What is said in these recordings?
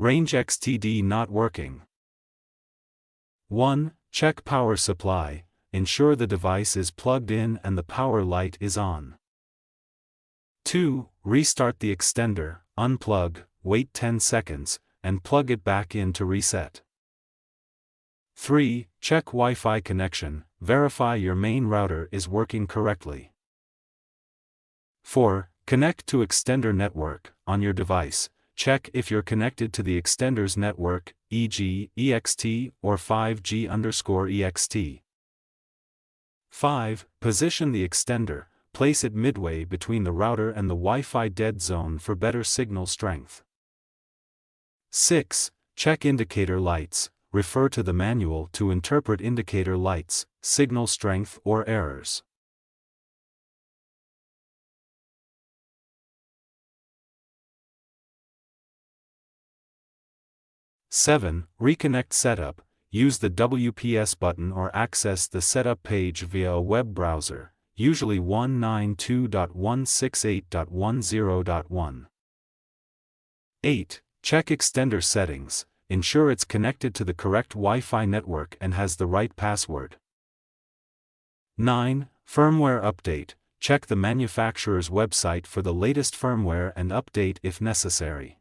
RangeXTD not working. 1. Check power supply. Ensure the device is plugged in and the power light is on. 2. Restart the extender, unplug, wait 10 seconds, and plug it back in to reset. 3. Check Wi-Fi connection, verify your main router is working correctly. 4. Connect to extender network, on your device, check if you're connected to the extender's network, e.g., EXT or 5G_EXT. 5. Position the extender, place it midway between the router and the Wi-Fi dead zone for better signal strength. 6. Check indicator lights, refer to the manual to interpret indicator lights, signal strength or errors. 7. Reconnect setup. Use the WPS button or access the setup page via a web browser, usually 192.168.10.1. 8. Check extender settings, ensure it's connected to the correct Wi-Fi network and has the right password. 9. Firmware update, check the manufacturer's website for the latest firmware and update if necessary.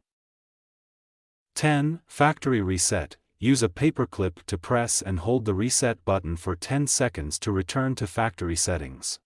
10. Factory reset. Use a paperclip to press and hold the reset button for 10 seconds to return to factory settings.